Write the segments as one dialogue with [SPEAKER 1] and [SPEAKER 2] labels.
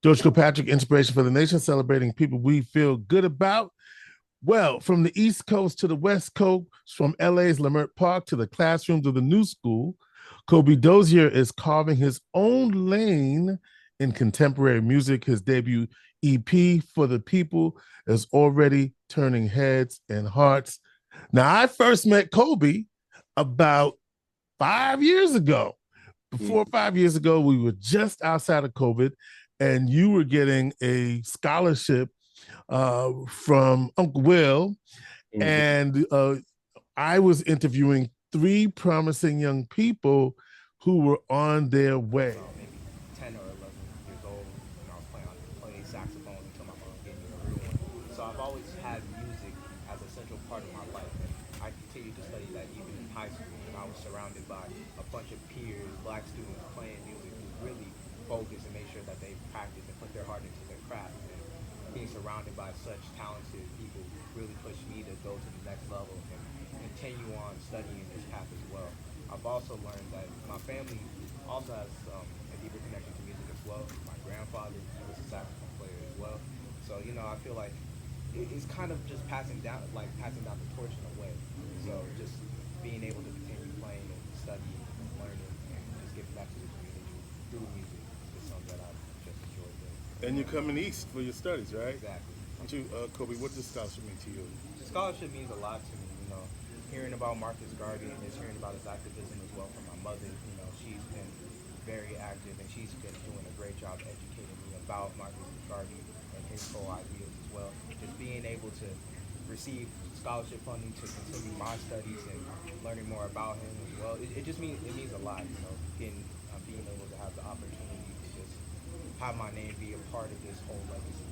[SPEAKER 1] George Kilpatrick, Inspiration for the Nation, celebrating people we feel good about. Well, from the East Coast to the West Coast, from LA's Leimert Park to the classrooms of the new school, Kobie Dozier is carving his own lane in contemporary music. His debut EP, For the People, is already turning heads and hearts. Now, I first met Kobie about 5 years ago. Before 5 years ago, we were just outside of COVID, and you were getting a scholarship from Uncle Will, and I was interviewing three promising young people who were on their way.
[SPEAKER 2] About maybe 10 or 11 years old, and I was playing saxophone until my mom gave me a real one. So I've always had music as a central part of my life, and I continued to study that even in high school. And I was surrounded by a bunch of peers, black students playing music who really focused and made sure that they practiced and put their heart into their craft. And being surrounded by such talented people really pushed me to go to the next level and continue on studying this path as well. I've also learned that my family also has a deeper connection to music as well. My grandfather, he was a saxophone player as well. So, I feel like it's kind of just passing down the torch in a way. So just being able to continue playing and studying and learning and just giving back to the community through music is something that I've just enjoyed doing.
[SPEAKER 1] And you're coming east for your studies, right?
[SPEAKER 2] Exactly.
[SPEAKER 1] Don't you, Kobie, what does scholarship mean to you?
[SPEAKER 2] The scholarship means a lot to me, hearing about Marcus Garvey and just hearing about his activism as well from my mother. She's been very active and she's been doing a great job educating me about Marcus Garvey and his whole ideas as well. Just being able to receive scholarship funding to continue my studies and learning more about him as well. It just means a lot, being able to have the opportunity to just have my name be a part of this whole legacy.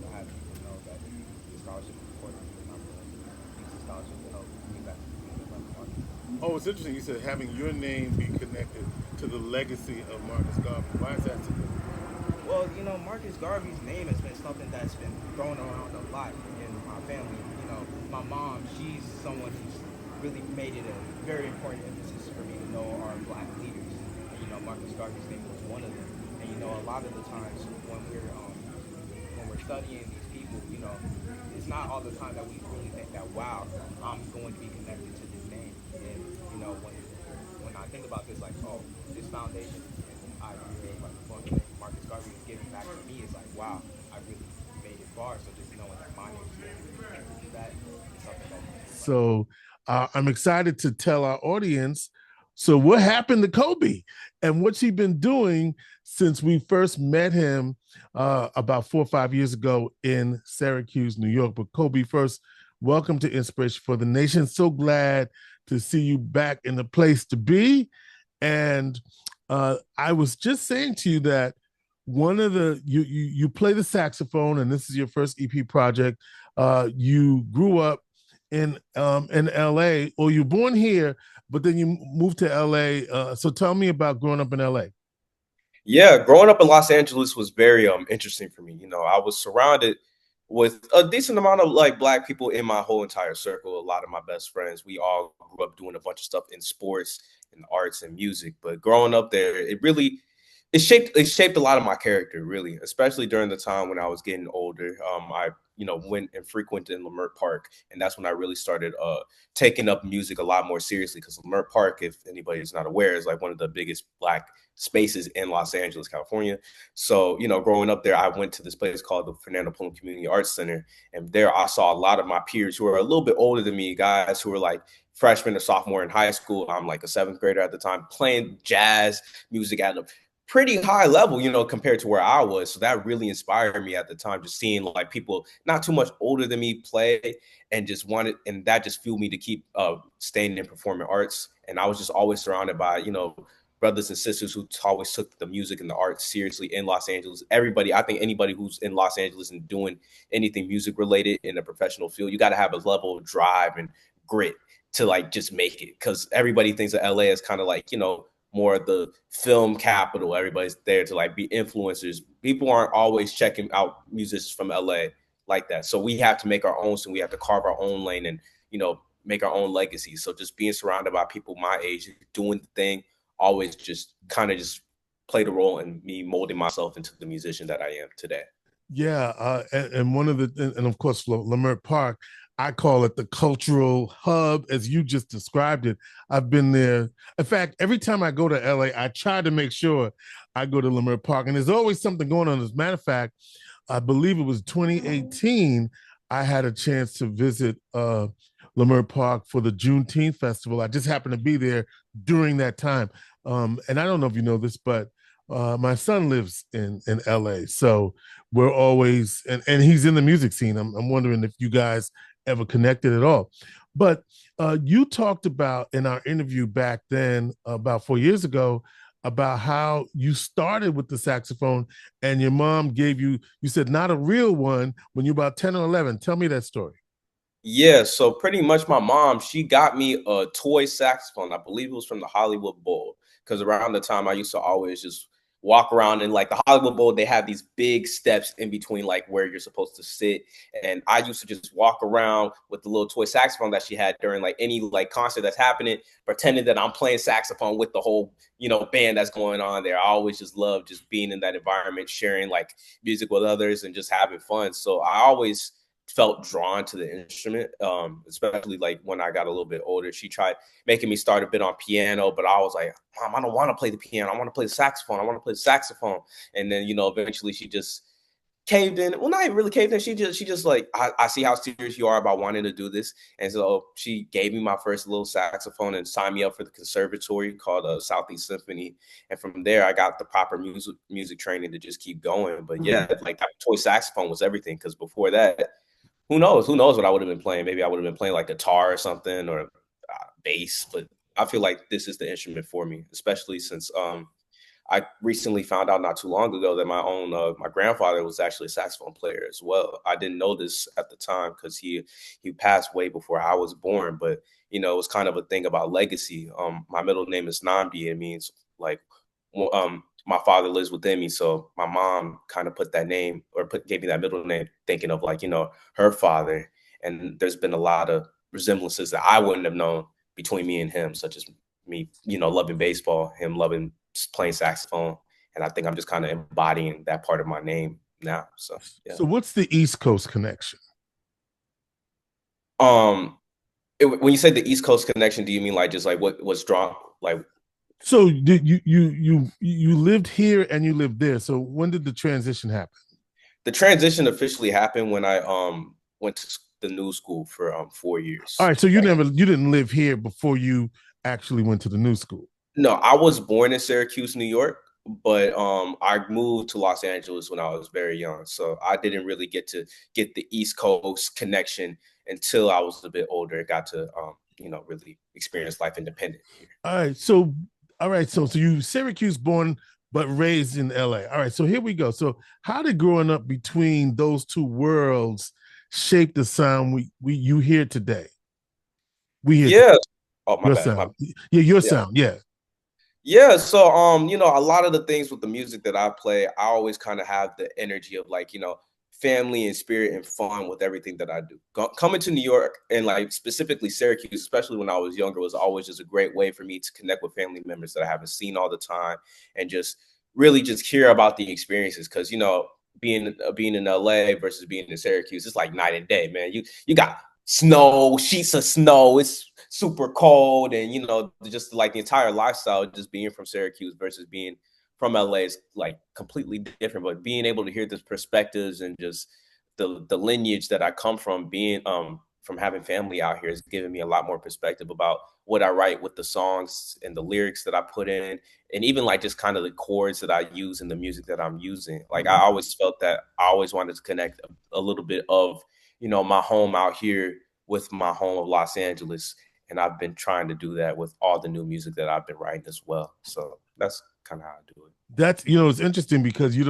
[SPEAKER 2] Have people know that the scholarship is important to me and I'm going to use the scholarship to help me back to the community like Marcus.
[SPEAKER 1] Oh, it's interesting. You said having your name be connected to the legacy of Marcus Garvey. Why is that significant?
[SPEAKER 2] Well, Marcus Garvey's name has been something that's been thrown around a lot in my family. My mom, she's someone who's really made it a very important emphasis for me to know our black leaders. And, Marcus Garvey's name was one of them. And, a lot of the times when we're studying these people, it's not all the time that we really think that, wow, I'm going to be connected to this name. And, when I think about this, like, oh, this foundation and idea of like Marcus Garvey is giving back to me, it's like, wow, I really made it far. So just knowing that my name is connected to that is something that
[SPEAKER 1] So I'm excited to tell our audience. So what happened to Kobie and what's he been doing since we first met him about 4 or 5 years ago in Syracuse, New York. But Kobie, first, welcome to Inspiration for the Nation. So glad to see you back in the place to be. And I was just saying to you that one of the you play the saxophone, and this is your first EP project. You grew up in LA, or you're born here, but then you moved to LA. So tell me about growing up in LA.
[SPEAKER 3] Yeah, growing up in Los Angeles was very interesting for me. I was surrounded with a decent amount of like black people in my whole entire circle. A lot of my best friends, we all grew up doing a bunch of stuff in sports and arts and music. But growing up there, it shaped a lot of my character, really, especially during the time when I was getting older. I went and frequented Leimert Park, and that's when I really started taking up music a lot more seriously. Because Leimert Park, if anybody's not aware, is like one of the biggest black spaces in Los Angeles, California. So growing up there, I went to this place called the Fernando Plum Community Arts Center, and there I saw a lot of my peers who are a little bit older than me, guys who were like freshman or sophomore in high school. I'm like a seventh grader at the time, playing jazz music at a pretty high level, compared to where I was. So that really inspired me at the time, just seeing like people not too much older than me play and that just fueled me to keep staying in performing arts. And I was just always surrounded by, brothers and sisters who always took the music and the arts seriously in Los Angeles. I think anybody who's in Los Angeles and doing anything music related in a professional field, you got to have a level of drive and grit to like just make it. Cause everybody thinks of LA as kind of like, more of the film capital. Everybody's there to like be influencers. People aren't always checking out musicians from LA like that. So we have to make our own. So we have to carve our own lane and, make our own legacy. So just being surrounded by people my age doing the thing always just kind of just played a role in me molding myself into the musician that I am today.
[SPEAKER 1] Yeah, and one of the and of course Leimert Park, I call it the cultural hub as you just described it. I've been there. In fact, every time I go to LA, I try to make sure I go to Leimert Park, and there's always something going on. As a matter of fact, I believe it was 2018. I had a chance to visit Leimert Park for the Juneteenth festival. I just happened to be there during that time, and I don't know if you know this, but my son lives in LA, so we're always and he's in the music scene. I'm wondering if you guys ever connected at all. But you talked about in our interview back then, about 4 years ago, about how you started with the saxophone and your mom gave you, you said not a real one when you were about 10 or 11. Tell me that story.
[SPEAKER 3] Yeah, so pretty much my mom, she got me a toy saxophone. I believe it was from the Hollywood Bowl, because around the time I used to always just walk around in like the Hollywood Bowl, they have these big steps in between like where you're supposed to sit. And I used to just walk around with the little toy saxophone that she had during like any like concert that's happening, pretending that I'm playing saxophone with the whole, band that's going on there. I always just love just being in that environment, sharing like music with others and just having fun. So I always felt drawn to the instrument, especially like when I got a little bit older. She tried making me start a bit on piano, but I was like, Mom, I don't want to play the piano. I want to play the saxophone. I want to play the saxophone. And then, eventually she just caved in. Well, not even really caved in. She just like, I see how serious you are about wanting to do this. And so she gave me my first little saxophone and signed me up for the conservatory called Southeast Symphony. And from there, I got the proper music training to just keep going. But yeah, like that toy saxophone was everything, because before that, who knows? Who knows what I would have been playing? Maybe I would have been playing like guitar or something, or bass. But I feel like this is the instrument for me, especially since I recently found out not too long ago that my grandfather was actually a saxophone player as well. I didn't know this at the time because he passed way before I was born. But it was kind of a thing about legacy. My middle name is Namdi. It means like my father lives within me. So my mom kind of put that name, or gave me that middle name, thinking of like, her father. And there's been a lot of resemblances that I wouldn't have known between me and him, such as me, loving baseball, him loving playing saxophone. And I think I'm just kind of embodying that part of my name now. So, yeah.
[SPEAKER 1] So what's the East Coast connection?
[SPEAKER 3] When you say the East Coast connection, do you mean like just like what's drawn like?
[SPEAKER 1] So did you lived here and you lived there. So when did the transition happen?
[SPEAKER 3] The transition officially happened when I went to the new school for 4 years.
[SPEAKER 1] All right, so you didn't live here before you actually went to the new school.
[SPEAKER 3] No, I was born in Syracuse, New York, but I moved to Los Angeles when I was very young. So I didn't really get to get the East Coast connection until I was a bit older. Got to really experience life independent here.
[SPEAKER 1] All right, so you Syracuse born but raised in LA. All right, so here we go. So how did growing up between those two worlds shape the sound you hear today? We hear
[SPEAKER 3] yeah. Oh, my
[SPEAKER 1] your
[SPEAKER 3] bad.
[SPEAKER 1] sound. Yeah, your sound. Yeah.
[SPEAKER 3] Yeah, so a lot of the things with the music that I play, I always kind of have the energy of like, family and spirit and fun with everything that I do. Coming to New York, and like specifically Syracuse, especially when I was younger, was always just a great way for me to connect with family members that I haven't seen all the time, and just really just hear about the experiences. Because being in LA versus being in Syracuse, it's like night and day, man. You got snow, sheets of snow. It's super cold, and just like the entire lifestyle, just being from Syracuse versus being from LA is like completely different. But being able to hear the perspectives and just the lineage that I come from, being from having family out here, has given me a lot more perspective about what I write with the songs and the lyrics that I put in, and even like just kind of the chords that I use in the music that I'm using. Like I always felt that I always wanted to connect a little bit of my home out here with my home of Los Angeles. And I've been trying to do that with all the new music that I've been writing as well. So that's kind of how I do it.
[SPEAKER 1] That's it's interesting because you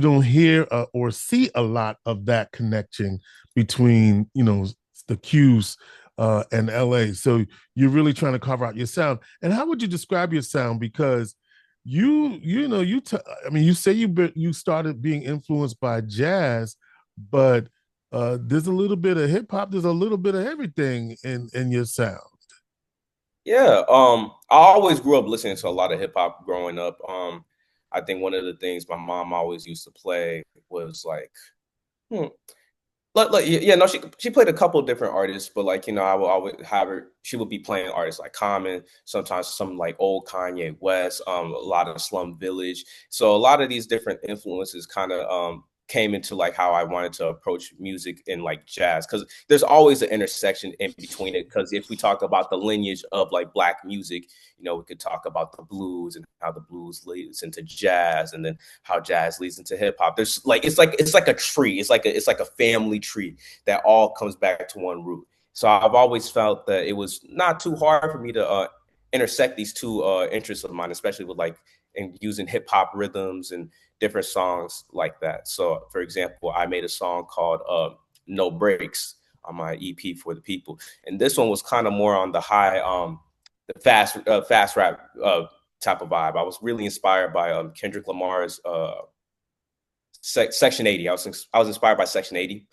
[SPEAKER 1] don't hear or see a lot of that connection between the Q's and LA. So you're really trying to carve out your sound. And how would you describe your sound? Because you say you started being influenced by jazz, but there's a little bit of hip hop, there's a little bit of everything in your sound.
[SPEAKER 3] Yeah, I always grew up listening to a lot of hip hop growing up. I think one of the things my mom always used to play was like, hmm, yeah, no, she played a couple of different artists, but like, I would have her. She would be playing artists like Common, sometimes some like old Kanye West, a lot of Slum Village. So a lot of these different influences kind of came into like how I wanted to approach music and like jazz, because there's always an intersection in between it. Because if we talk about the lineage of like Black music, we could talk about the blues and how the blues leads into jazz, and then how jazz leads into hip hop. There's like it's like a tree. It's like a family tree that all comes back to one root. So I've always felt that it was not too hard for me to intersect these two interests of mine, especially with like and using hip hop rhythms and different songs like that. So, for example, I made a song called "No Breaks" on my EP for the people, and this one was kind of more on the high, the fast rap type of vibe. I was really inspired by Kendrick Lamar's Section 80. I was inspired by Section 80,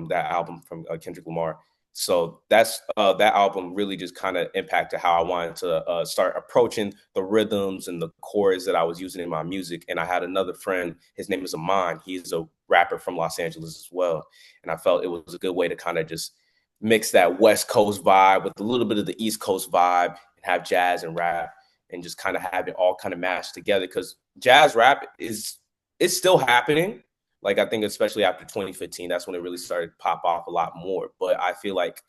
[SPEAKER 3] that album from Kendrick Lamar. So that album really just kind of impacted how I wanted to start approaching the rhythms and the chords that I was using in my music. And I had another friend, his name is Aman. He's a rapper from Los Angeles as well. And I felt it was a good way to kind of just mix that West Coast vibe with a little bit of the East Coast vibe and have jazz and rap and just kind of have it all kind of mashed together, because jazz rap it's still happening. Like, I think especially after 2015, that's when it really started to pop off a lot more. But I feel like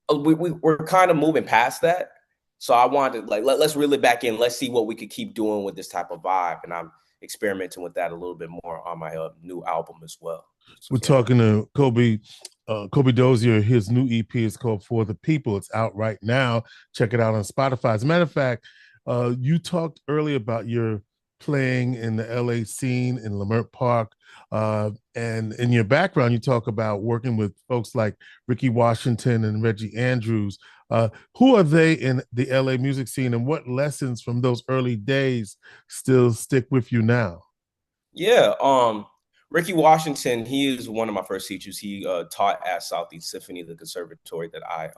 [SPEAKER 3] we're kind of moving past that. So I wanted to like let's reel it back in. Let's see what we could keep doing with this type of vibe. And I'm experimenting with that a little bit more on my new album as well. So
[SPEAKER 1] We're
[SPEAKER 3] yeah.
[SPEAKER 1] talking to Kobie Dozier. His new EP is called For the People. It's out right now. Check it out on Spotify. As a matter of fact, you talked earlier about your playing in the LA scene in Leimert Park. And in your background, you talk about working with folks like Ricky Washington and Reggie Andrews. Who are they in the LA music scene, and what lessons from those early days still stick with you now?
[SPEAKER 3] Yeah, Ricky Washington, he is one of my first teachers. He taught at Southeast Symphony, the conservatory that I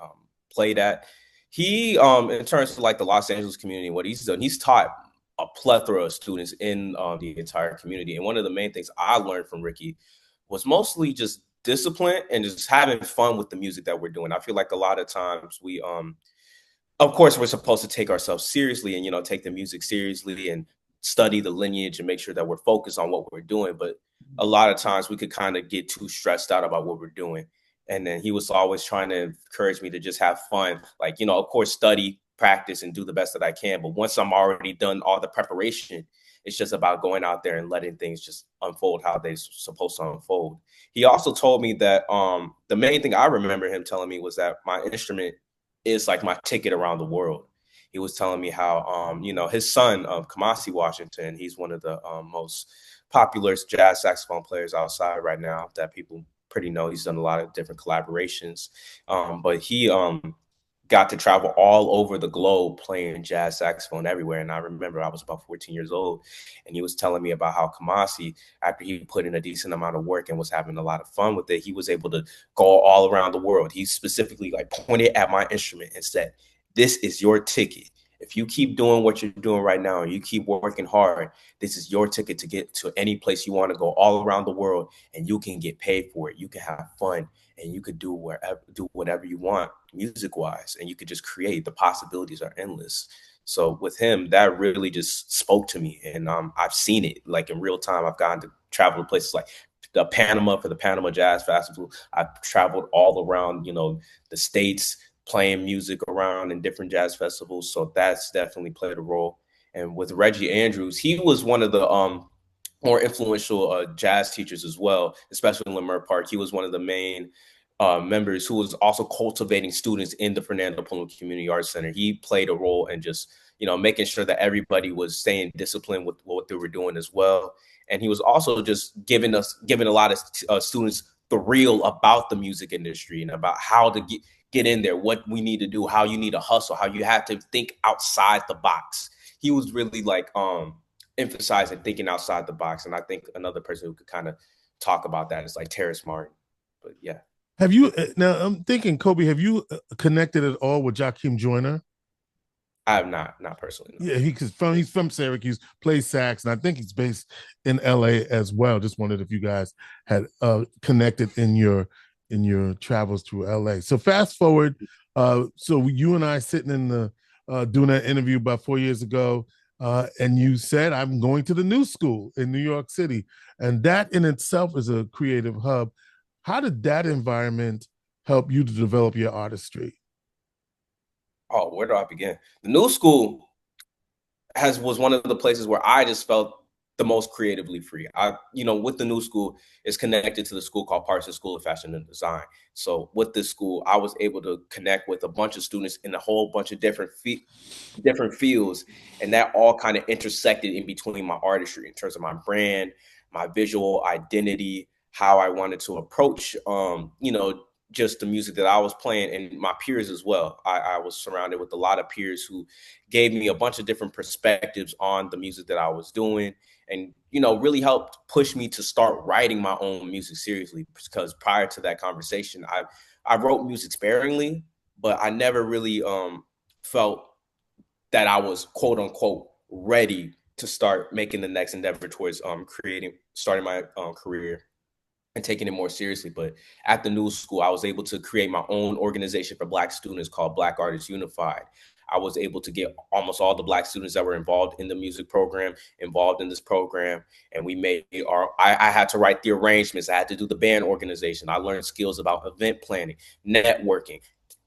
[SPEAKER 3] played at. He, in terms of like the Los Angeles community, what he's done, he's taught a plethora of students in the entire community. And one of the main things I learned from Ricky was mostly just discipline and just having fun with the music that we're doing. I feel like a lot of times we of course we're supposed to take ourselves seriously and take the music seriously and study the lineage and make sure that we're focused on what we're doing. But a lot of times we could kind of get too stressed out about what we're doing. And then he was always trying to encourage me to just have fun, like, of course, study, practice, and do the best that I can. But once I'm already done all the preparation, it's just about going out there and letting things just unfold how they're supposed to unfold. He also told me that the main thing I remember him telling me was that my instrument is like my ticket around the world. He was telling me how, his son, Kamasi Washington, he's one of the most popular jazz saxophone players outside right now that people pretty know. He's done a lot of different collaborations, but he got to travel all over the globe playing jazz saxophone everywhere. And I remember I was about 14 years old, and he was telling me about how Kamasi, after he put in a decent amount of work and was having a lot of fun with it, he was able to go all around the world. He specifically like pointed at my instrument and said, "This is your ticket. If you keep doing what you're doing right now and you keep working hard, this is your ticket to get to any place you want to go all around the world, and you can get paid for it. You can have fun, and you could do whatever you want music wise, and you could just create. The possibilities are endless." So with him, that really just spoke to me, and I've seen it like in real time. I've gotten to travel to places like the Panama for the Panama Jazz Festival. I've traveled all around, the states, playing music around in different jazz festivals. So that's definitely played a role. And with Reggie Andrews, he was one of the more influential jazz teachers as well, especially in Leimert Park. He was one of the main members who was also cultivating students in the Fernando Polo Community Arts Center. He played a role in just, making sure that everybody was staying disciplined with what they were doing as well. And he was also just giving a lot of students the real about the music industry and about how to get in there, what we need to do, how you need to hustle, how you have to think outside the box. He was really like emphasizing thinking outside the box. And I think another person who could kind of talk about that is like Terrace Martin. But yeah.
[SPEAKER 1] Have you now? I'm thinking, Kobie, have you connected at all with Joakim Joyner?
[SPEAKER 3] I have not personally. No.
[SPEAKER 1] Yeah, he's from Syracuse, plays sax, and I think he's based in LA as well. Just wondered if you guys had connected in your travels through LA. So fast forward, so you and I sitting in the doing that interview about 4 years ago, and you said I'm going to the New School in New York City, and that in itself is a creative hub. How did that environment help you to develop your artistry?
[SPEAKER 3] Oh, where do I begin? The New School was one of the places where I just felt the most creatively free. With the New School, it's connected to the school called Parsons School of Fashion and Design. So with this school, I was able to connect with a bunch of students in a whole bunch of different fields, and that all kind of intersected in between my artistry in terms of my brand, my visual identity, how I wanted to approach, just the music that I was playing, and my peers as well. I was surrounded with a lot of peers who gave me a bunch of different perspectives on the music that I was doing, and really helped push me to start writing my own music seriously. Because prior to that conversation, I wrote music sparingly, but I never really felt that I was quote unquote ready to start making the next endeavor towards starting my career and taking it more seriously. But at the New School, I was able to create my own organization for Black students called Black Artists Unified. I was able to get almost all the Black students that were involved in the music program involved in this program. And we made I had to write the arrangements. I had to do the band organization. I learned skills about event planning, networking.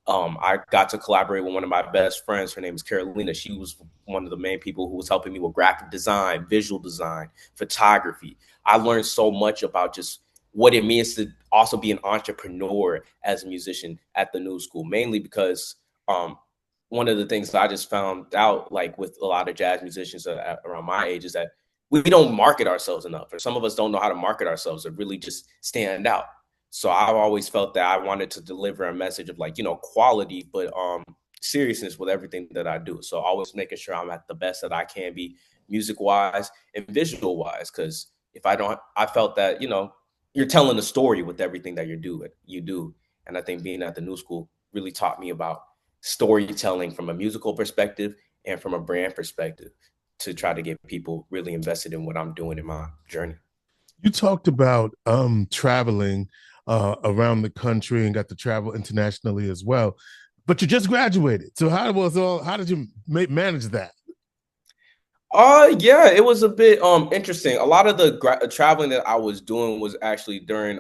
[SPEAKER 3] I got to collaborate with one of my best friends. Her name is Carolina. She was one of the main people who was helping me with graphic design, visual design, photography. I learned so much about just what it means to also be an entrepreneur as a musician at the New School, mainly because one of the things that I just found out, like with a lot of jazz musicians around my age, is that we don't market ourselves enough, or some of us don't know how to market ourselves or really just stand out. So I've always felt that I wanted to deliver a message of quality, but seriousness with everything that I do. So always making sure I'm at the best that I can be, music wise and visual wise. Because if I don't, I felt that you're telling a story with everything that you do. And I think being at the New School really taught me about storytelling from a musical perspective and from a brand perspective to try to get people really invested in what I'm doing in my journey.
[SPEAKER 1] You talked about traveling around the country and got to travel internationally as well, but you just graduated. So how did you manage that?
[SPEAKER 3] Yeah, it was a bit interesting. A lot of the traveling that I was doing was actually during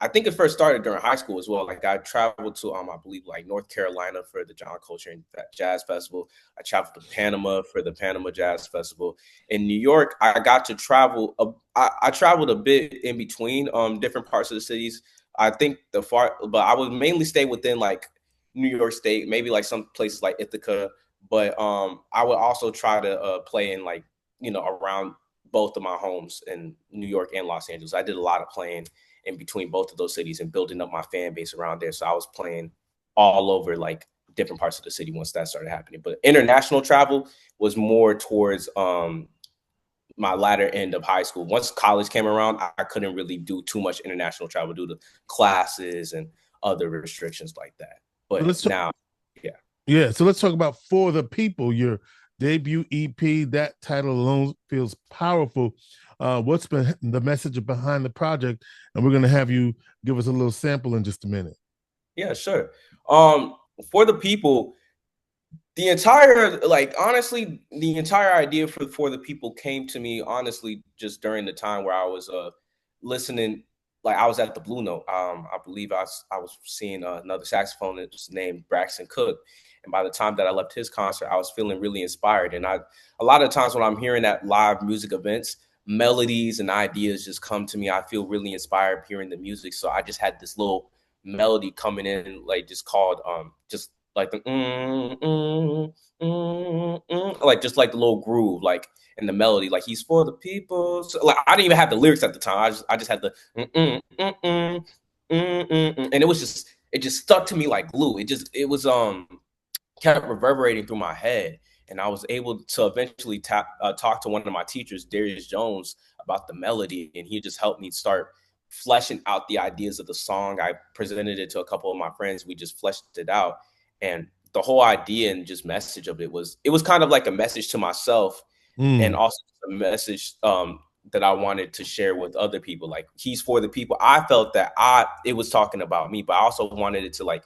[SPEAKER 3] I think it first started during high school as well. Like I traveled to I believe like North Carolina for the John Coltrane Jazz Festival. I traveled to Panama for the Panama Jazz Festival. In New York, I got to travel. I traveled a bit in between different parts of the cities. I think but I would mainly stay within like New York State, maybe like some places like Ithaca. But I would also try to play in like around both of my homes in New York and Los Angeles. I did a lot of playing in between both of those cities and building up my fan base around there. So I was playing all over like different parts of the city once that started happening. But international travel was more towards my latter end of high school. Once college came around, I couldn't really do too much international travel due to classes and other restrictions like that. But now, yeah.
[SPEAKER 1] Yeah, so let's talk about For the People, your debut EP. That title alone feels powerful. What's been the message behind the project? And we're going to have you give us a little sample in just a minute.
[SPEAKER 3] Yeah, sure. For the People, the entire idea for the People came to me honestly just during the time where I was listening. Like I was at the Blue Note. I believe I was seeing another saxophonist named Braxton Cook. And by the time that I left his concert, I was feeling really inspired. And a lot of times when I'm hearing at live music events, melodies and ideas just come to me. I feel really inspired hearing the music. So I just had this little melody coming in, like just called just like the like just like the little groove, like in the melody, like he's for the people. So, like I didn't even have the lyrics at the time. I just had the and it just stuck to me like glue. It was kept reverberating through my head. And I was able to eventually talk to one of my teachers, Darius Jones, about the melody. And he just helped me start fleshing out the ideas of the song. I presented it to a couple of my friends. We just fleshed it out. And the whole idea and just message of it was kind of like a message to myself, and also a message that I wanted to share with other people. Like, he's for the people. I felt that it was talking about me, but I also wanted it to like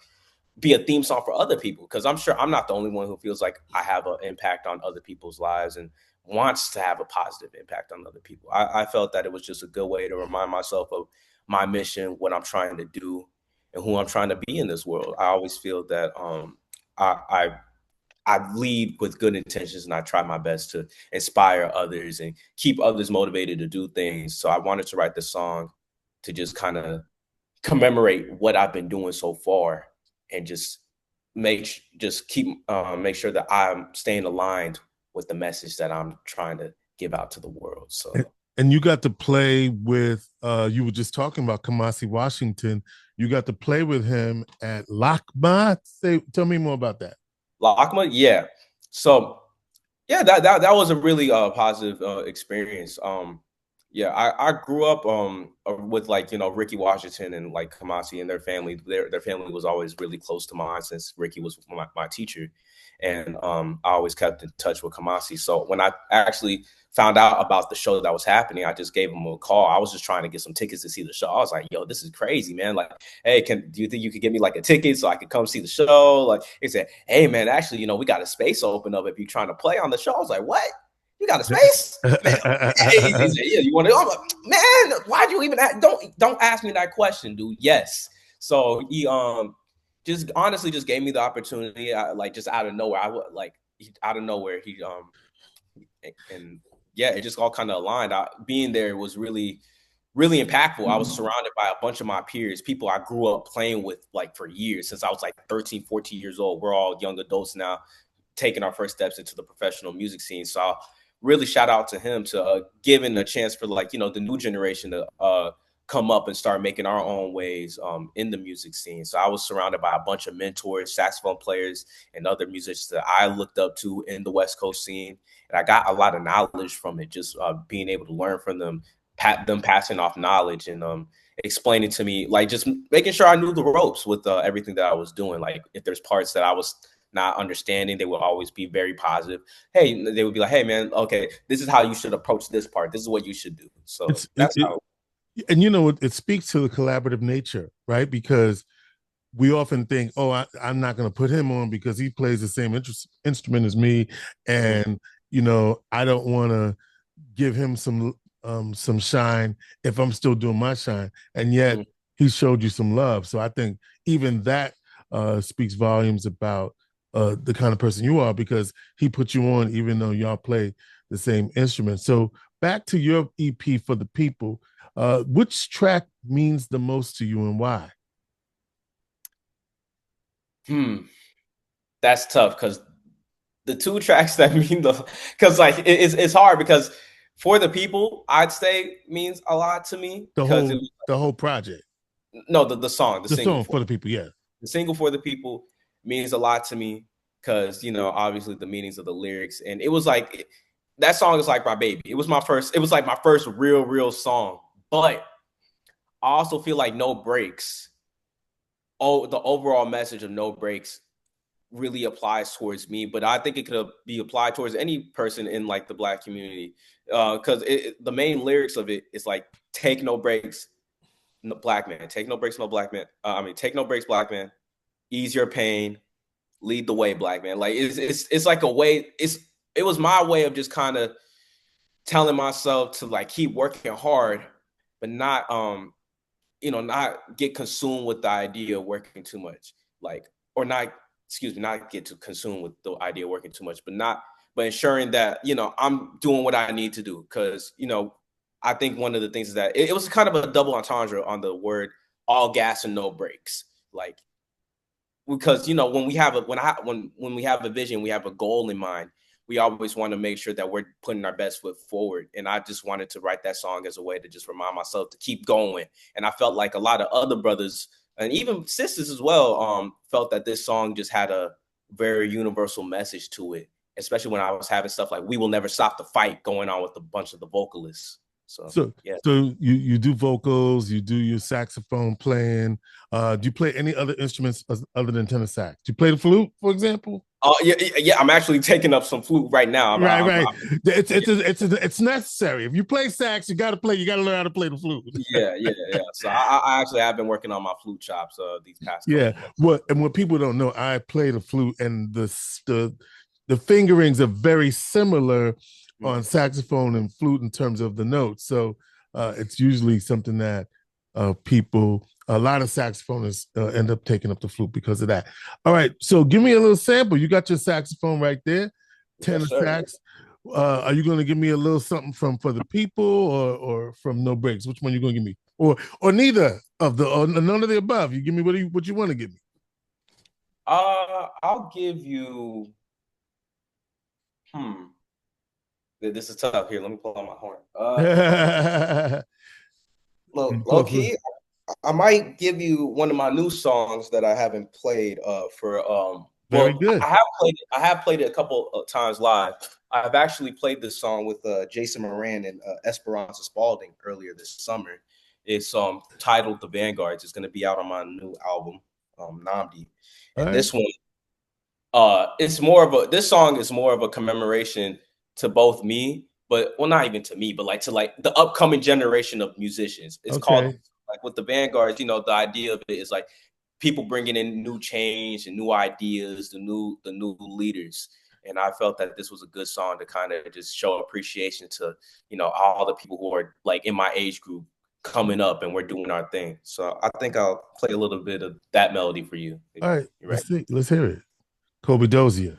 [SPEAKER 3] be a theme song for other people, because I'm sure I'm not the only one who feels like I have an impact on other people's lives and wants to have a positive impact on other people. I felt that it was just a good way to remind myself of my mission, what I'm trying to do, and who I'm trying to be in this world. I always feel that I lead with good intentions, and I try my best to inspire others and keep others motivated to do things. So I wanted to write this song to just kind of commemorate what I've been doing so far, and just make sure that I'm staying aligned with the message that I'm trying to give out to the world. So,
[SPEAKER 1] and you got to play with you were just talking about Kamasi Washington. You got to play with him at LACMA. Tell me more about that.
[SPEAKER 3] LACMA, yeah. So yeah, that was a really positive experience. Yeah, I grew up with, like, Ricky Washington and like Kamasi and their family. Their family was always really close to mine, since Ricky was my teacher, and I always kept in touch with Kamasi. So when I actually found out about the show that was happening, I just gave him a call. I was just trying to get some tickets to see the show. I was like, "Yo, this is crazy, man! Like, hey, do you think you could give me like a ticket so I could come see the show?" Like, he said, "Hey, man, actually, we got a space open up if you're trying to play on the show." I was like, "What? You got a space?" Man, he said, "Yeah, you want to?" I'm like, "Man, why'd you even don't ask me that question, dude?" Yes. So he just honestly just gave me the opportunity, like, just out of nowhere. Out of nowhere, and yeah, it just all kind of aligned. Being there was really, really impactful. I was surrounded by a bunch of my peers, people I grew up playing with like for years, since I was like 13, 14 years old. We're all young adults now, taking our first steps into the professional music scene. So I'll really shout out to him to giving a chance for, like, the new generation to come up and start making our own ways in the music scene. So I was surrounded by a bunch of mentors, saxophone players, and other musicians that I looked up to in the West Coast scene. And I got a lot of knowledge from it, just being able to learn from them, them passing off knowledge, and explaining to me, like, just making sure I knew the ropes with everything that I was doing. Like, if there's parts that I was not understanding, they will always be very positive. Hey, they would be like, "Hey, man, okay, this is how you should approach this part. This is what you should do." So that's how.
[SPEAKER 1] And it speaks to the collaborative nature, right? Because we often think, "Oh, I'm not going to put him on because he plays the same instrument as me, and I don't want to give him some shine if I'm still doing my shine." And yet, he showed you some love. So I think even that speaks volumes about the kind of person you are, because he put you on even though y'all play the same instrument. So back to your EP, For the People. Which track means the most to you, and why?
[SPEAKER 3] That's tough, because the two tracks that mean because like it's hard, because For the People, I'd say, means a lot to me, because
[SPEAKER 1] the whole project.
[SPEAKER 3] No, the song, the single
[SPEAKER 1] For the People, yeah.
[SPEAKER 3] The single For the People means a lot to me, because obviously the meanings of the lyrics, and it was like, that song is like my baby. It was like my first real song. But I also feel like No Breaks, the overall message of No Breaks really applies towards me, but I think it could be applied towards any person in like the Black community, because the main lyrics of it is like, take no breaks, no, Black man, take no breaks, no Black man. Take no breaks, Black man. Ease your pain, lead the way, Black man. Like, it's like a way. It was my way of just kind of telling myself to like keep working hard, but not not get consumed with the idea of working too much, like, or not. Excuse me, not get too consumed with the idea of working too much, but ensuring that I'm doing what I need to do, because I think one of the things is that it was kind of a double entendre on the word all gas and no brakes, like, because when we have when we have a vision, we have a goal in mind, we always want to make sure that we're putting our best foot forward. And I just wanted to write that song as a way to just remind myself to keep going. And I felt like a lot of other brothers and even sisters as well felt that this song just had a very universal message to it, especially when I was having stuff like "We Will Never Stop the Fight" going on with a bunch of the vocalists.
[SPEAKER 1] So
[SPEAKER 3] yeah.
[SPEAKER 1] so you do vocals, you do your saxophone playing. Do you play any other instruments other than tenor sax? Do you play the flute, for example?
[SPEAKER 3] Yeah. I'm actually taking up some flute right now.
[SPEAKER 1] Right, right. It's necessary. If you play sax, you got to play. You got to learn how to play the flute.
[SPEAKER 3] Yeah. So I actually have been working on my flute chops these past couple
[SPEAKER 1] Yeah.
[SPEAKER 3] months.
[SPEAKER 1] What people don't know, I play the flute, and the fingerings are very similar on saxophone and flute in terms of the notes. So it's usually something that a lot of saxophonists end up taking up the flute because of that. All right. So give me a little sample. You got your saxophone right there, tenor sax. Are you going to give me a little something from For the People or from No Breaks? Which one are you going to give me? Or neither of the, or none of the above. You give me what you want to give me.
[SPEAKER 3] I'll give you. This is tough. Here, let me pull out my horn. Low key, I might give you one of my new songs that I haven't played.
[SPEAKER 1] Very good.
[SPEAKER 3] I have played it a couple of times live. I've actually played this song with Jason Moran and Esperanza Spalding earlier this summer. It's titled "The Vanguards." It's going to be out on my new album, Namdi. And this one, this song is more of a commemoration to both me, but not even to me, but like to the upcoming generation of musicians. It's called, like, with the Vanguards, the idea of it is like people bringing in new change and new ideas, the new leaders. And I felt that this was a good song to kind of just show appreciation to, all the people who are like in my age group coming up, and we're doing our thing. So I think I'll play a little bit of that melody for you.
[SPEAKER 1] All right, let's hear it. Kobie Dozier.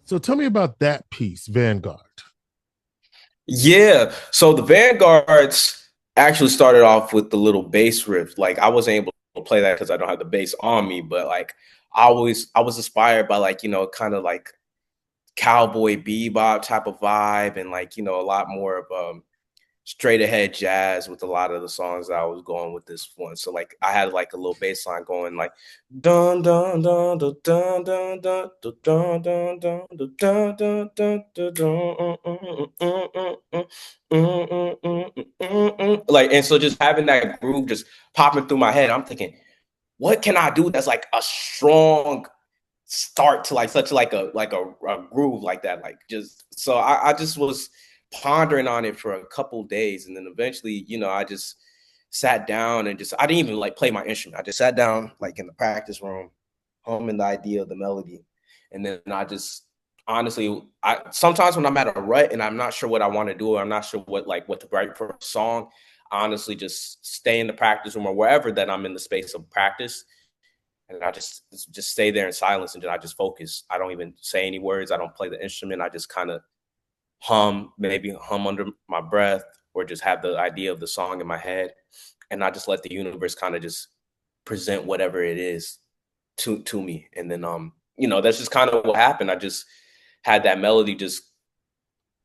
[SPEAKER 1] So tell me about that piece, Vanguard.
[SPEAKER 3] Yeah. So the Vanguards actually started off with the little bass riff. Like, I wasn't able to play that because I don't have the bass on me, but like I was inspired by, like, kind of like cowboy bebop type of vibe, and like, a lot more of straight ahead jazz with a lot of the songs that I was going with this one. So like I had like a little bass line going like dun dun dun dun dun dun dun dun dun dun dun dun dun, like, and so just having that groove just popping through my head, I'm thinking, what can I do that's like a strong start to like such like a groove like that, like, just so I just was pondering on it for a couple days, and then eventually, I just sat down and I didn't even like play my instrument. I just sat down like in the practice room, humming the idea of the melody, and then I just honestly, I sometimes when I'm at a rut and I'm not sure what I want to do, I'm not sure what to write for a song, I honestly just stay in the practice room or wherever that I'm in the space of practice, and I just stay there in silence, and I just focus. I don't even say any words. I don't play the instrument. I just kind of maybe hum under my breath, or just have the idea of the song in my head, and I just let the universe kind of just present whatever it is to me. And then that's just kind of what happened. I just had that melody just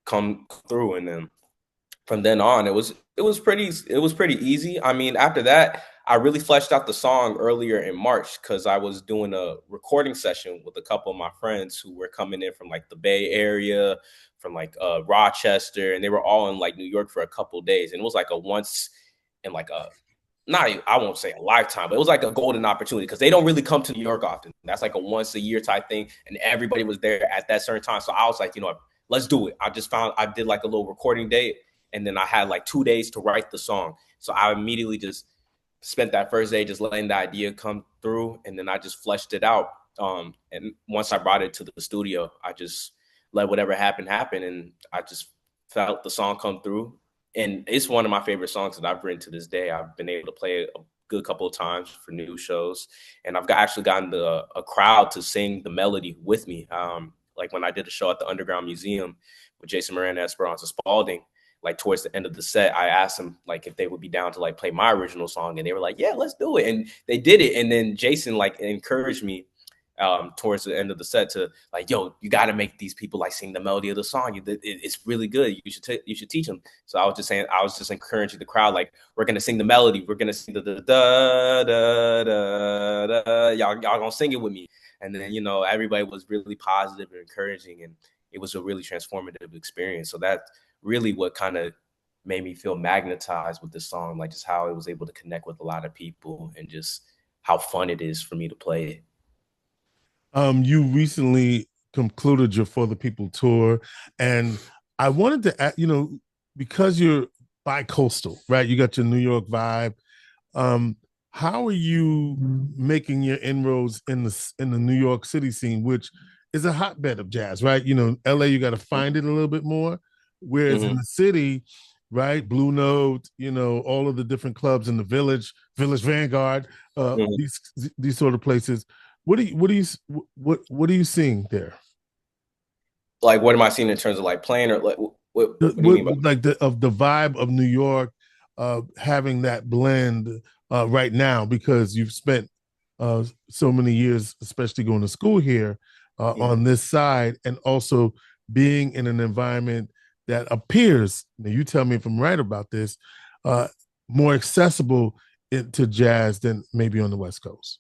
[SPEAKER 3] come through, and then from then on it was pretty easy. I mean, after that, I really fleshed out the song earlier in March because I was doing a recording session with a couple of my friends who were coming in from like the Bay Area, from like Rochester, and they were all in like New York for a couple of days. And it was like a once in like a I won't say a lifetime, but it was like a golden opportunity because they don't really come to New York often. That's like a once a year type thing, and everybody was there at that certain time. So I was like, let's do it. I did like a little recording date, and then I had like 2 days to write the song. So I immediately just spent that first day just letting the idea come through, and then I just fleshed it out. And once I brought it to the studio, I just let whatever happen, and I just felt the song come through. And it's one of my favorite songs that I've written to this day. I've been able to play it a good couple of times for new shows, and I've actually gotten a crowd to sing the melody with me. Like when I did a show at the Underground Museum with Jason Moran and Esperanza Spalding, like towards the end of the set, I asked them like if they would be down to like play my original song, and they were like, "Yeah, let's do it." And they did it. And then Jason like encouraged me towards the end of the set to like, yo, you got to make these people like sing the melody of the song. It's really good. You should teach them. So I was just encouraging the crowd, like, we're gonna sing the melody. We're gonna sing the da da da da. Y'all gonna sing it with me. And then everybody was really positive and encouraging, and it was a really transformative experience. So that's really what kind of made me feel magnetized with this song, like just how it was able to connect with a lot of people and just how fun it is for me to play it.
[SPEAKER 1] You recently concluded your For the People tour, and I wanted to ask, because you're bi-coastal, right? You got your New York vibe. How are you making your inroads in the New York City scene, which is a hotbed of jazz, right? LA, you got to find it a little bit more, whereas in the city, right? Blue Note, all of the different clubs in the Village Vanguard, these sort of places. What are you seeing there?
[SPEAKER 3] Like, what am I seeing in terms of like playing, or like what do you mean by
[SPEAKER 1] like the vibe of New York, having that blend right now, because you've spent so many years, especially going to school here on this side, and also being in an environment that appears, now you tell me if I'm right about this, more accessible to jazz than maybe on the West Coast.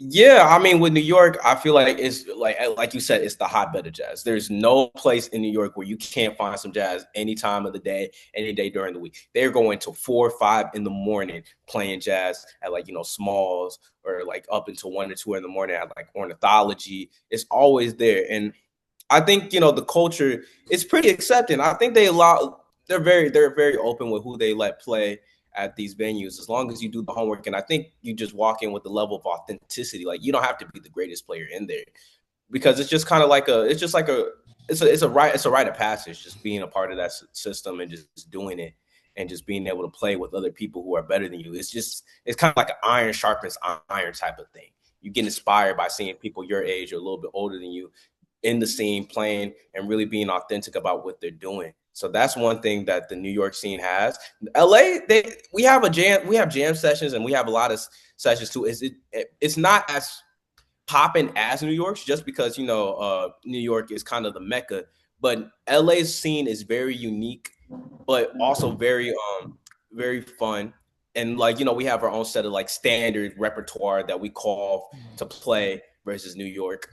[SPEAKER 3] Yeah, I mean, with New York, I feel like it's like you said, it's the hotbed of jazz. There's no place in New York where you can't find some jazz any time of the day, any day during the week. They're going till 4 or 5 in the morning playing jazz at like Smalls, or like up until 1 or 2 in the morning at like Ornithology. It's always there, and I think the culture is pretty accepting. I think they're very open with who they let play at these venues, as long as you do the homework. And I think you just walk in with the level of authenticity. Like, you don't have to be the greatest player in there, because it's just kind of like it's a rite of passage, just being a part of that system and just doing it, and just being able to play with other people who are better than you. It's kind of like an iron sharpens iron type of thing. You get inspired by seeing people your age or a little bit older than you in the scene playing and really being authentic about what they're doing. So that's one thing that the New York scene has. LA, we have jam sessions, and we have a lot of sessions too. It's not as popping as New York's, just because New York is kind of the mecca, but LA's scene is very unique, but also very fun. And like we have our own set of like standard repertoire that we call to play versus New York.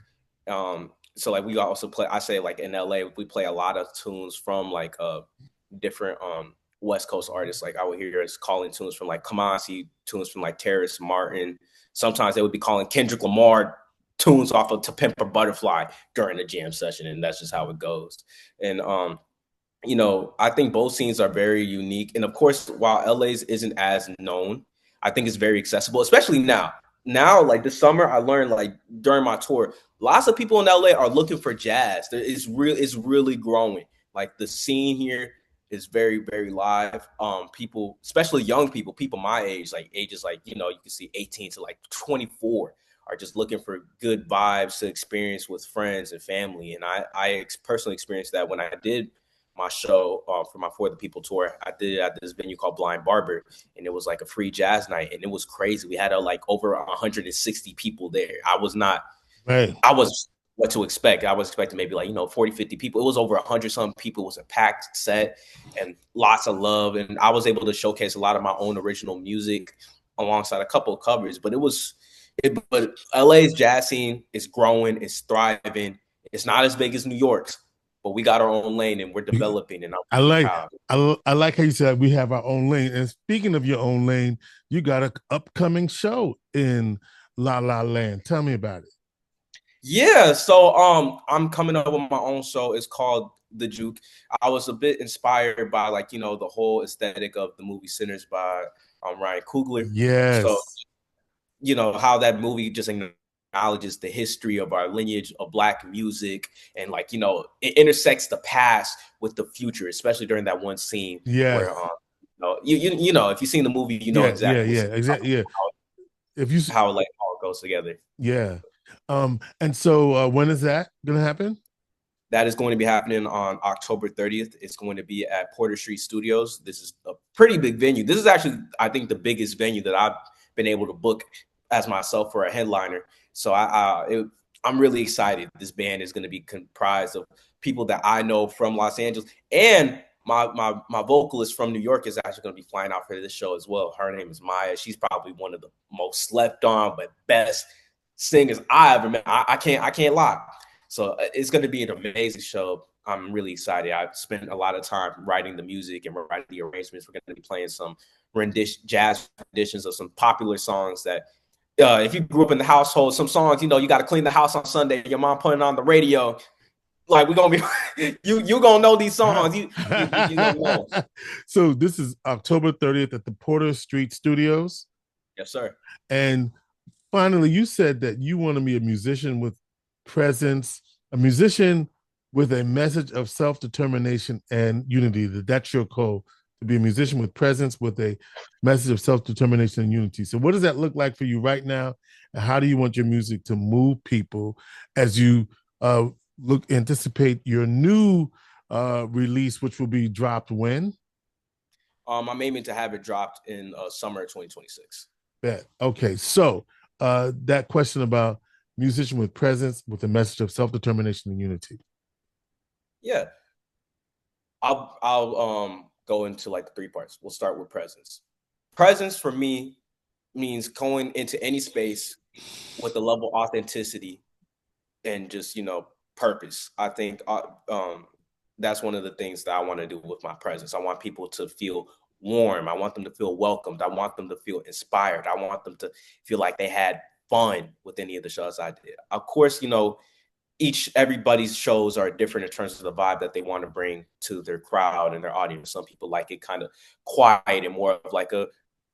[SPEAKER 3] So like we also play, I say like in LA, we play a lot of tunes from like different West Coast artists. Like I would hear us calling tunes from like Kamasi, tunes from like Terrace Martin. Sometimes they would be calling Kendrick Lamar tunes off of To Pimp a Butterfly during the jam session, and that's just how it goes. And I think both scenes are very unique. And of course, while LA's isn't as known, I think it's very accessible, especially now. Now, like this summer, I learned like during my tour, lots of people in LA are looking for jazz. It's really growing. Like the scene here is very, very live. People, especially young people my age, like ages like, you can see 18 to like 24, are just looking for good vibes to experience with friends and family. And I personally experienced that when I did my show for my For the People tour. I did it at this venue called Blind Barber, and it was like a free jazz night, and it was crazy. We had like over 160 people there. I was what to expect. I was expecting maybe like 40, 50 people. It was over 100 some people. It was a packed set and lots of love, and I was able to showcase a lot of my own original music alongside a couple of covers. But but LA's jazz scene is growing, it's thriving. It's not as big as New York's, but we got our own lane and we're developing, and I'm
[SPEAKER 1] I
[SPEAKER 3] really
[SPEAKER 1] like
[SPEAKER 3] proud.
[SPEAKER 1] I like how you said we have our own lane. And speaking of your own lane, you got an upcoming show in La La Land. Tell me about it.
[SPEAKER 3] Yeah, so I'm coming up with my own show. It's called The Juke. I was a bit inspired by, like, the whole aesthetic of the movie Sinners by Ryan Coogler. So,
[SPEAKER 1] Yes.
[SPEAKER 3] how that movie just acknowledges the history of our lineage of Black music, and, like, it intersects the past with the future, especially during that one scene
[SPEAKER 1] Yes.
[SPEAKER 3] where if you've seen the movie, you know
[SPEAKER 1] Yeah, yeah,
[SPEAKER 3] exactly
[SPEAKER 1] yeah, exactly. Yeah. If you
[SPEAKER 3] how like all it goes together.
[SPEAKER 1] yeah. And so when is that gonna happen?
[SPEAKER 3] That is going to be happening on October 30th. It's going to be at Porter Street Studios. This is a pretty big venue. This is actually, I think, the biggest venue that I've been able to book as myself for a headliner. So I'm really excited. This band is going to be comprised of people that I know from Los Angeles, and my vocalist from New York is actually going to be flying out for this show as well. Her name is Maya. She's probably one of the most slept on but best singers I ever met. I can't lie. So it's going to be an amazing show. I'm really excited. I've spent a lot of time writing the music and writing the arrangements. We're going to be playing some jazz renditions of some popular songs that, if you grew up in the household, some songs, you got to clean the house on Sunday. Your mom putting on the radio. Like, we're going to be, you going to know these songs. You going to know.
[SPEAKER 1] So this is October 30th at the Porter Street Studios.
[SPEAKER 3] Yes, sir.
[SPEAKER 1] And finally, you said that you want to be a musician with presence, a musician with a message of self-determination and unity. That's your goal, to be a musician with presence, with a message of self-determination and unity. So what does that look like for you right now? And how do you want your music to move people as you anticipate your new release, which will be dropped when?
[SPEAKER 3] I'm aiming to have it dropped in summer 2026.
[SPEAKER 1] Bet. Okay, so that question about musician with presence, with a message of self-determination and unity.
[SPEAKER 3] Yeah, I'll go into like the three parts. We'll start with presence. Presence for me means going into any space with a level of authenticity and just, purpose. I think that's one of the things that I want to do with my presence. I want people to feel warm. I want them to feel welcomed. I want them to feel inspired. I want them to feel like they had fun with any of the shows I did. Of course, everybody's shows are different in terms of the vibe that they want to bring to their crowd and their audience. Some people like it kind of quiet and more of like a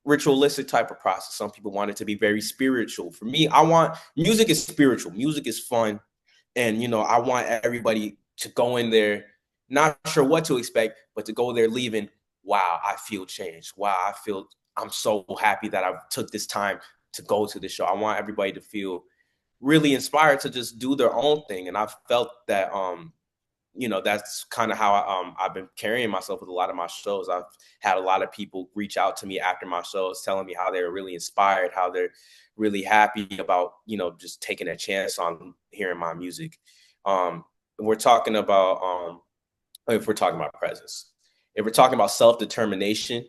[SPEAKER 3] ritualistic type of process. Some people want it to be very spiritual. For me, I want music is spiritual. Music is fun. And, I want everybody to go in there, not sure what to expect, but to go there leaving, wow, I feel changed. Wow, I'm so happy that I took this time to go to the show. I want everybody to feel really inspired to just do their own thing. And I've felt that, that's kind of how I've been carrying myself with a lot of my shows. I've had a lot of people reach out to me after my shows, telling me how they're really inspired, how they're really happy about, just taking a chance on hearing my music. We're talking about, if we're talking about presence, if we're talking about self-determination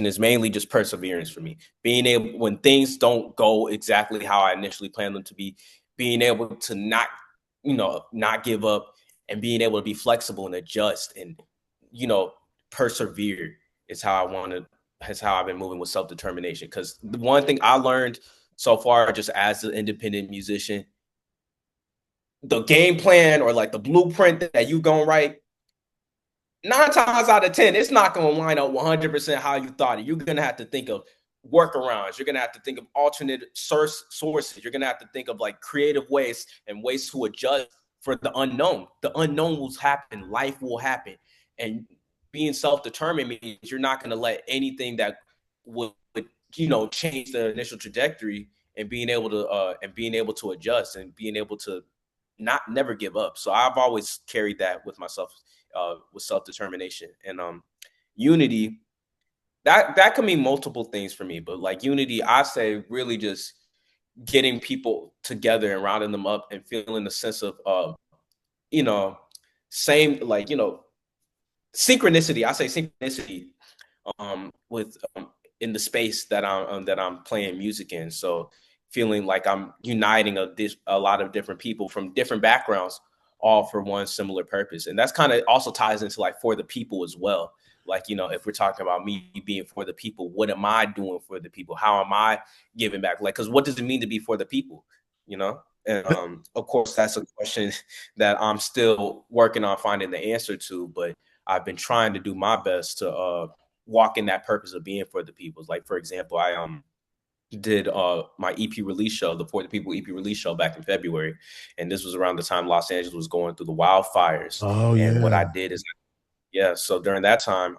[SPEAKER 3] is mainly just perseverance for me. Being able, when things don't go exactly how I initially planned them to be, being able to not give up, and being able to be flexible and adjust and, persevere is how I've been moving with self-determination. Because the one thing I learned so far, just as an independent musician, the game plan or like the blueprint that you gonna write, 9 times out of 10, it's not going to line up 100% how you thought it. You're going to have to think of workarounds. You're going to have to think of alternate sources. You're going to have to think of like creative ways and ways to adjust for the unknown. The unknown will happen. Life will happen. And being self-determined means you're not going to let anything that would change the initial trajectory, and being able to adjust and being able to never give up. So I've always carried that with myself. With self-determination and unity, that can mean multiple things for me, but like unity, I say really just getting people together and rounding them up and feeling the sense of same, like, synchronicity. I say synchronicity with in the space that I'm playing music in. So feeling like I'm uniting a lot of different people from different backgrounds, all for one similar purpose. And that's kind of also ties into like for the people as well. Like, you know, if we're talking about me being for the people, what am I doing for the people? How am I giving back? Like, because what does it mean to be for the people? You know? And of course, that's a question that I'm still working on finding the answer to, but I've been trying to do my best to walk in that purpose of being for the people. Like, for example, I did my EP release show, the For the People EP release show back in February. And this was around the time Los Angeles was going through the wildfires.
[SPEAKER 1] Oh
[SPEAKER 3] And what I
[SPEAKER 1] yeah.
[SPEAKER 3] did is, yeah, so during that time,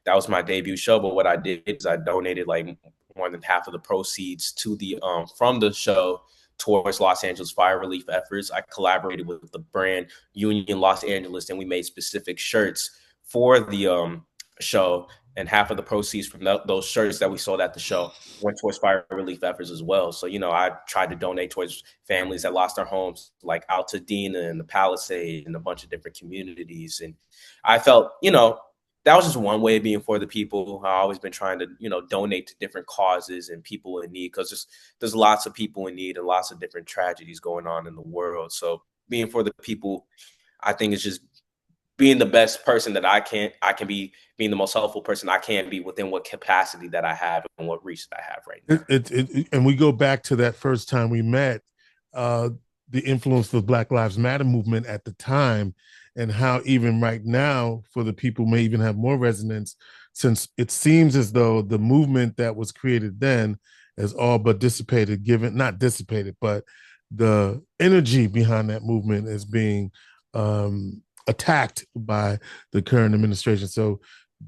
[SPEAKER 3] that was my debut show. But what I did is I donated like more than half of the proceeds to the from the show towards Los Angeles fire relief efforts. I collaborated with the brand Union Los Angeles, and we made specific shirts for the show. And half of the proceeds from those shirts that we sold at the show went towards fire relief efforts as well. So, you know, I tried to donate towards families that lost their homes, like Altadena and the Palisades and a bunch of different communities. And I felt, you know, that was just one way of being for the people. I've always been trying to, you know, donate to different causes and people in need, because there's lots of people in need and lots of different tragedies going on in the world. So being for the people, I think it's just being the best person that I can be, being the most helpful person I can be within what capacity that I have and what reach that I have right now.
[SPEAKER 1] And we go back to that first time we met, the influence of the Black Lives Matter movement at the time, and how even right now for the people may even have more resonance, since it seems as though the movement that was created then is all but dissipated, not dissipated, but the energy behind that movement is being attacked by the current administration. So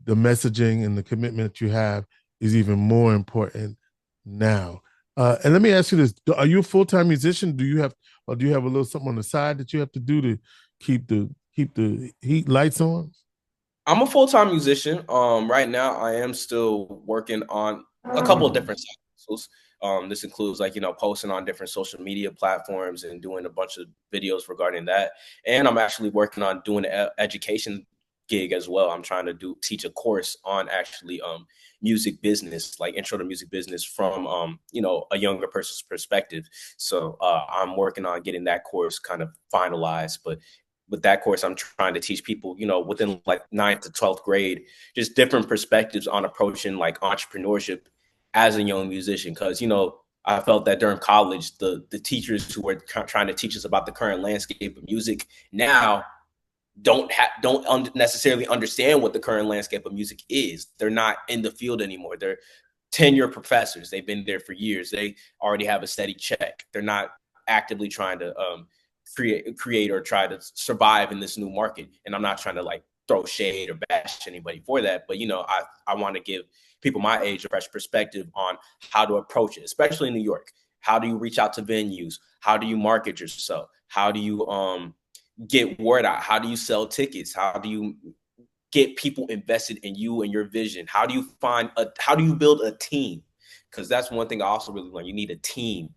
[SPEAKER 1] the messaging and the commitment that you have is even more important now. And let me ask you this: are you a full-time musician? Do you have a little something on the side that you have to do to keep the heat lights on?
[SPEAKER 3] I'm a full-time musician. Right now I am still working on a couple of different side hustles. This includes, like, you know, posting on different social media platforms and doing a bunch of videos regarding that. And I'm actually working on doing an education gig as well. I'm trying to teach a course on actually music business, like intro to music business from you know, a younger person's perspective. So I'm working on getting that course kind of finalized. But with that course, I'm trying to teach people, you know, within like 9th to 12th grade, just different perspectives on approaching like entrepreneurship as a young musician. Because, you know, I felt that during college, the teachers who were trying to teach us about the current landscape of music now don't necessarily understand what the current landscape of music is. They're not in the field anymore. They're tenure professors. They've been there for years. They already have a steady check. They're not actively trying to create or try to survive in this new market. And I'm not trying to like throw shade or bash anybody for that, but, you know, I want to give people my age a fresh perspective on how to approach it, especially in New York. How do you reach out to venues? How do you market yourself? How do you get word out? How do you sell tickets? How do you get people invested in you and your vision? How do you build a team? Because that's one thing I also really learned. You need a team.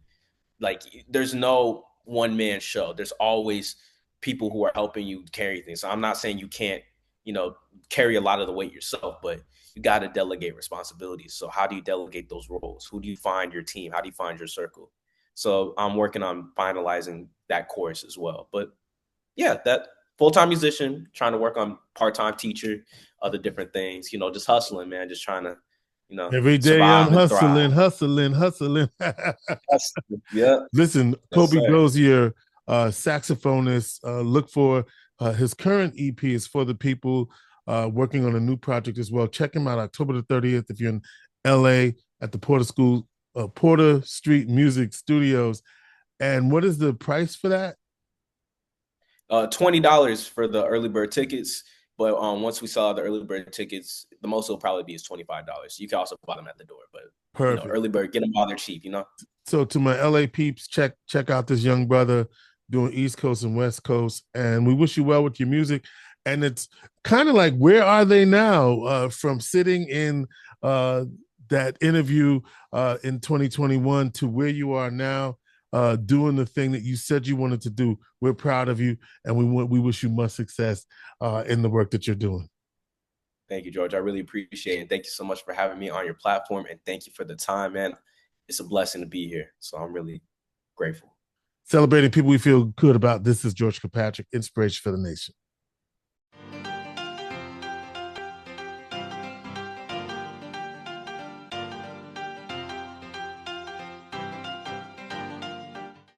[SPEAKER 3] Like, there's no one man show. There's always people who are helping you carry things. So I'm not saying you can't, you know, carry a lot of the weight yourself, but you got to delegate responsibilities. So how do you delegate those roles? Who do you find your team? How do you find your circle? So I'm working on finalizing that course as well. But yeah, that full-time musician, trying to work on part-time teacher, other different things, you know, just hustling, man, just trying to, you know,
[SPEAKER 1] Every day I'm
[SPEAKER 3] survive and thrive.
[SPEAKER 1] hustling.
[SPEAKER 3] Yeah.
[SPEAKER 1] Listen,
[SPEAKER 3] Yes,
[SPEAKER 1] Kobie
[SPEAKER 3] sir.
[SPEAKER 1] Dozier, saxophonist, look for his current EP is For the People, working on a new project as well. Check him out October the 30th if you're in LA at the Porter Street Music Studios. And what is the price for that?
[SPEAKER 3] $20 for the early bird tickets. But once we sell out the early bird tickets, the most it'll probably be is $25. You can also buy them at the door, but you know,
[SPEAKER 1] Perfect.
[SPEAKER 3] early bird, get them while they're cheap, you know?
[SPEAKER 1] So to my LA peeps, check out this young brother doing East Coast and West Coast, and we wish you well with your music. And it's kind of like, where are they now? From sitting in that interview in 2021 to where you are now, doing the thing that you said you wanted to do. We're proud of you, and we wish you much success in the work that you're doing.
[SPEAKER 3] Thank you, George. I really appreciate it. Thank you so much for having me on your platform, and thank you for the time, man. It's a blessing to be here. So I'm really grateful.
[SPEAKER 1] Celebrating people we feel good about. This is George Kilpatrick, Inspiration for the Nation.